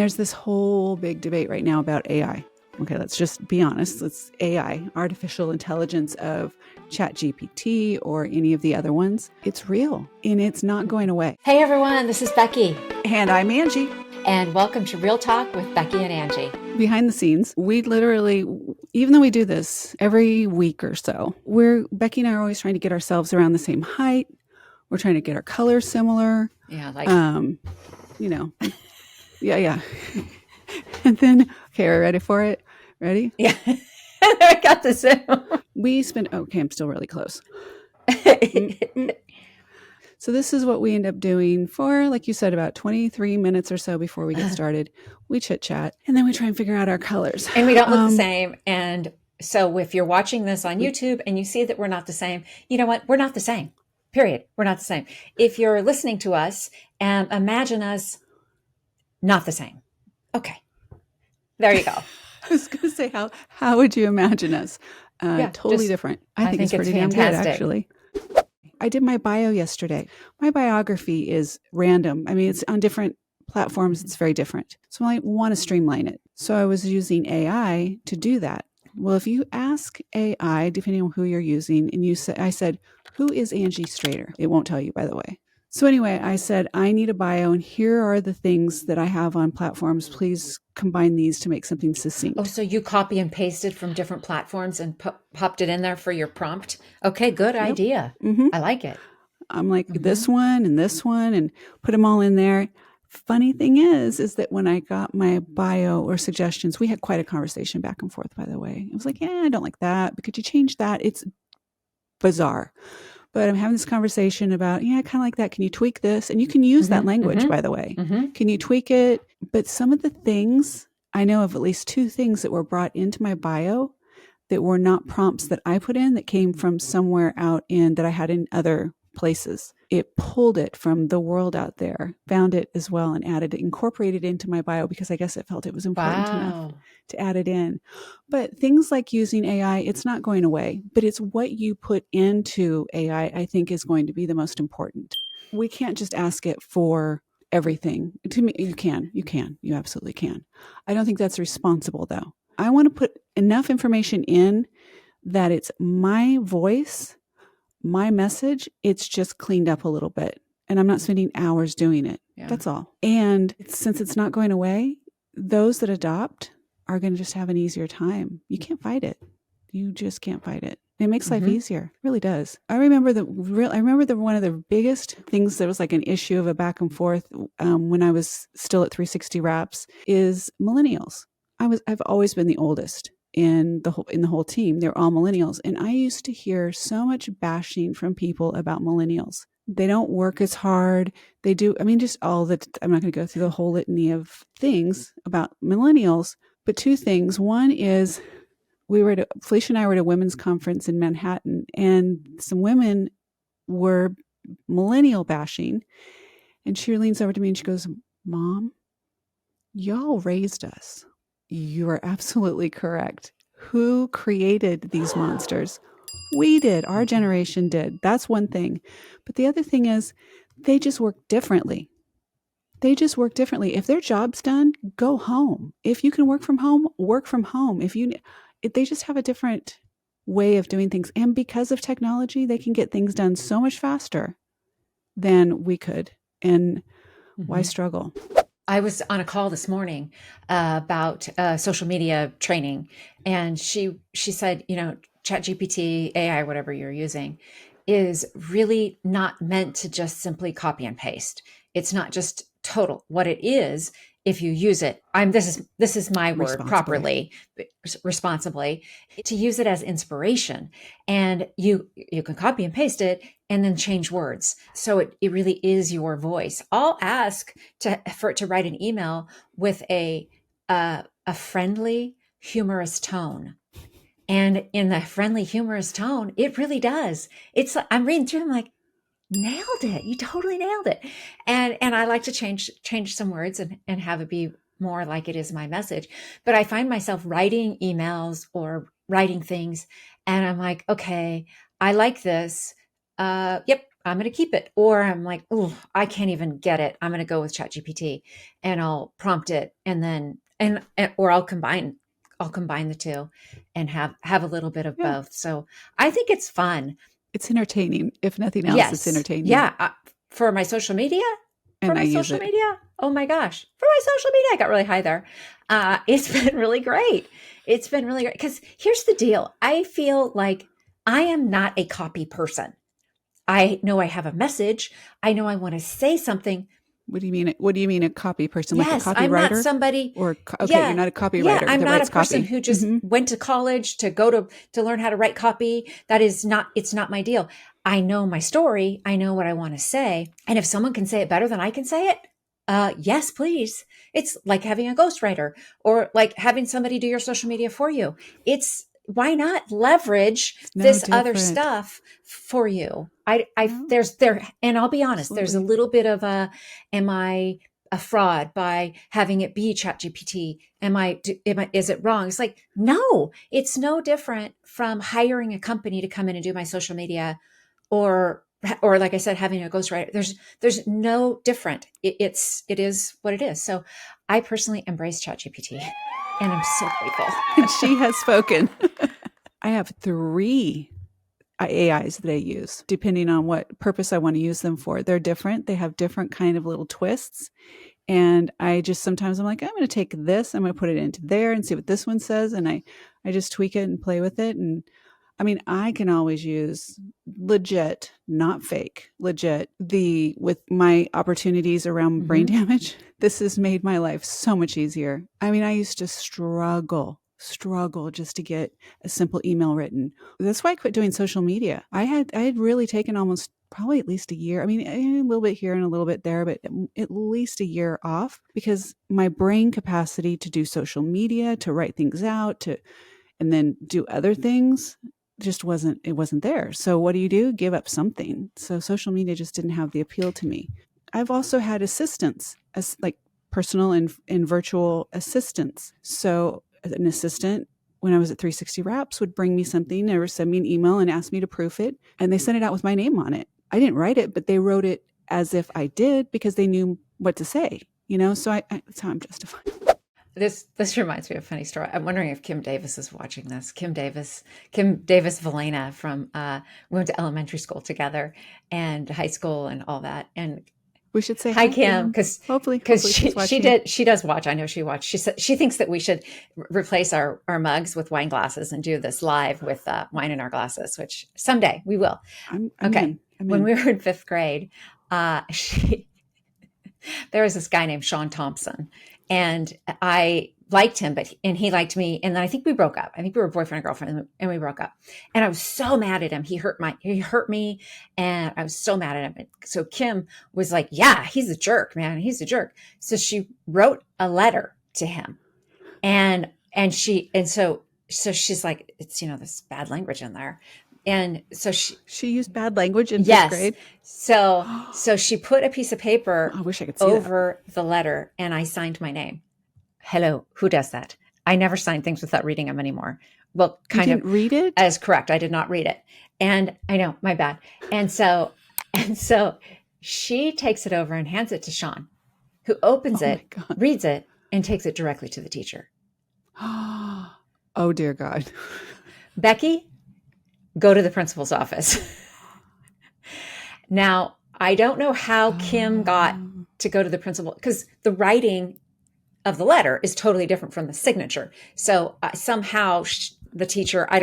there's this whole big debate right now about AI. Okay, let's just be honest. It's AI, artificial intelligence of ChatGPT or any of the other ones. It's real and it's not going away. Hey everyone, this is Beckie. And I'm Angie. And welcome to Real Talk with Beckie and Angie. Behind the scenes, we literally, even though we do this every week or so, Beckie and I are always trying to get ourselves around the same height. We're trying to get our colors similar. Yeah, like, yeah. And then, okay, are you ready for it? Ready? Yeah, I got this. I'm still really close. So this is what we end up doing for, like you said, about 23 minutes or so before we get started. We chit chat and then we try and figure out our colors. And we don't look the same. And so if you're watching this on YouTube and you see that we're not the same, you know what? We're not the same. Period. We're not the same. If you're listening to us and imagine us not the same. Okay. There you go. I was going to say, how would you imagine us? Totally different. I think it's pretty damn good, actually. I did my bio yesterday. My biography is random. I mean, it's on different platforms. It's very different. So I want to streamline it. So I was using AI to do that. Well, if you ask AI, depending on who you're using, and I said, who is Angie Strader? It won't tell you, by the way. So anyway, I said, I need a bio, and here are the things that I have on platforms. Please combine these to make something succinct. Oh, so you copy and pasted from different platforms and popped it in there for your prompt? Okay, good idea. Mm-hmm. I like it. I'm like, this one, and put them all in there. Funny thing is that when I got my bio or suggestions, we had quite a conversation back and forth, by the way. I was like, I don't like that. But could you change that? It's bizarre. But I'm having this conversation about, I kind of like that. Can you tweak this? And you can use that language, by the way. Mm-hmm. Can you tweak it? But some of the things, I know of at least 2 things that were brought into my bio that were not prompts that I put in, that came from somewhere out that I had in other places. It pulled it from the world out there, found it as well, and incorporated it into my bio because I guess it felt it was important enough to add it in. But things like using AI, it's not going away, but it's what you put into AI, I think, is going to be the most important. We can't just ask it for everything. To me, you absolutely can. I don't think that's responsible, though. I want to put enough information in that it's my voice, my message, it's just cleaned up a little bit. And I'm not spending hours doing it. Yeah. That's all. And since it's not going away, those that adopt are going to just have an easier time. You can't fight it. You just can't fight it. It makes life easier. It really does. I remember one of the biggest things that was like an issue of a back and forth when I was still at 360 Wraps is millennials. I've always been the oldest in the whole team. They're all millennials. And I used to hear so much bashing from people about millennials. They don't work as hard. They do. I mean, just all that. I'm not going to go through the whole litany of things about millennials, but 2 things. One is Felicia and I were at a women's conference in Manhattan, and some women were millennial bashing. And she leans over to me and she goes, Mom, y'all raised us. You are absolutely correct. Who created these monsters? We did. Our generation did. That's one thing. But the other thing is they just work differently. If their job's done, go home. If you can work from home, work from home. They just have a different way of doing things. And because of technology, they can get things done so much faster than we could. And why struggle? I was on a call this morning about social media training, and she said, ChatGPT, AI, whatever you're using, is really not meant to just simply copy and paste. It's not just total. What it is, if you use it, this is my word, properly, responsibly, to use it as inspiration. And you can copy and paste it and then change words. So it really is your voice. I'll ask for it to write an email with a friendly, humorous tone. And in the friendly, humorous tone, it really does. It's like, I'm reading through them like, nailed it. You totally nailed it. And I like to change some words and have it be more like it is my message. But I find myself writing emails or writing things, and I'm like, okay, I like this. Yep, I'm going to keep it. Or I'm like, oh, I can't even get it. I'm going to go with ChatGPT and I'll prompt it and then, or I'll combine the two and have a little bit of Yeah. both. So I think it's fun. It's entertaining. If nothing else, it's Yes. entertaining. Yeah. For my social media, And I use it. oh my gosh, for my social media, I got really high there. It's been really great. It's been really great. Because here's the deal. I feel like I am not a copy person. I know I have a message. I know I want to say something. What do you mean? What do you mean a copy person? Like a Yes, I'm not copywriter? somebody. Or okay, you're Yeah, not a yeah, copywriter I'm that not a writes person copy. who just went to college to go to learn how to write copy. That is not. It's not my deal. I know my story. I know what I want to say, and if someone can say it better than I can say it, yes, please. It's like having a ghostwriter or like having somebody do your social media for you. It's why not leverage It's no this other different. stuff for you? No, There's there, and I'll be honest, there's a absolutely. little bit of am I a fraud by having it be ChatGPT? Is it wrong? It's like, no, it's no different from hiring a company to come in and do my social media or like I said, having a ghostwriter. There's no different. It is what it is. So I personally embrace ChatGPT and I'm so And grateful. she has spoken. I have 3 AIs that I use, depending on what purpose I want to use them for. They're different. They have different kind of little twists. And I just sometimes I'm like, I'm going to take this, I'm going to put it into there and see what this one says. And I just tweak it and play with it. And I mean, I can always use legit, not fake, legit, with my opportunities around brain Hmm. damage. This has made my life so much easier. I mean, I used to struggle just to get a simple email written. That's why I quit doing social media. I had really taken almost probably at least a year. I mean, a little bit here and a little bit there, but at least a year off because my brain capacity to do social media, to write things out, and then do other things just wasn't there. So what do? Give up something. So social media just didn't have the appeal to me. I've also had assistants as like personal and virtual assistants. So an assistant when I was at 360 Wraps would bring me something or send me an email and ask me to proof it. And they sent it out with my name on it. I didn't write it, but they wrote it as if I did because they knew what to say, So that's how I'm justified. This reminds me of a funny story. I'm wondering if Kim Davis is watching this. Kim Davis Valena from we went to elementary school together and high school and all that. And We should say hi, hi, Kim, Kim. Hopefully she's she watching. does watch. I know she watched. She said she thinks that we should replace our mugs with wine glasses and do this live with wine in our glasses, which someday we will. I'm Okay, in. I'm when in. we were in fifth grade, she there was this guy named Sean Thompson, and I liked him, and he liked me, and then I think we broke up. I think we were boyfriend and girlfriend, and we broke up. And I was so mad at him. He hurt me, and I was so mad at him. And so Kim was like, "Yeah, he's a jerk, man. He's a jerk." So she wrote a letter to him, and so she's like, it's this bad language in there, and so She used bad language in fifth yes. grade. So she put a piece of paper I wish I could see that. over the letter and I signed my name. Hello, who does that? I never sign things without reading them anymore. Well, You kind of didn't read it? as correct. I did not read it. And I know, my bad. And so she takes it over and hands it to Sean, who opens Oh my it, God. reads it, and takes it directly to the teacher. Oh dear God. Beckie, go to the principal's office. Now, I don't know how Kim got to go to the principal because the writing of the letter is totally different from the signature. So somehow the teacher, I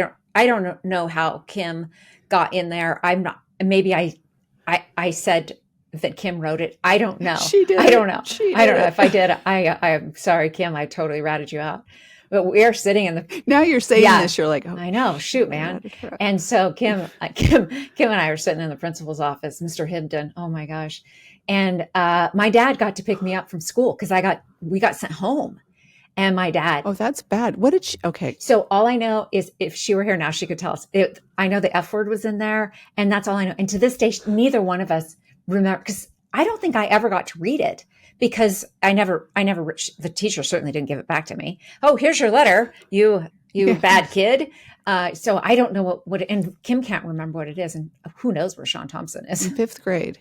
don't know how Kim got in there. I'm not. Maybe I said that Kim wrote it. I don't know. She did I don't it. know. She I did don't know it. if I did. I'm sorry, Kim. I totally ratted you out. But we're sitting in the Now you're saying yeah. this, you're like, oh, I know, shoot, I man. ratted her out. And so Kim and I were sitting in the principal's office, Mr. Hibden. Oh my gosh. And my dad got to pick me up from school because we got sent home. And my dad. Oh, that's bad. What did she? Okay. So all I know is if she were here now, she could tell us. I know the F word was in there, and that's all I know. And to this day, neither one of us remember because I don't think I ever got to read it because I never. The teacher certainly didn't give it back to me. Oh, here's your letter. You Yeah. bad kid. So I don't know and Kim can't remember what it is. And who knows where Sean Thompson is. In fifth grade,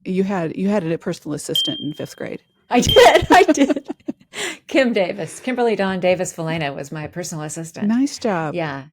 you had a personal assistant in fifth grade. I did. I did. Kimberly Dawn Davis Valena was my personal assistant. Nice job. Yeah.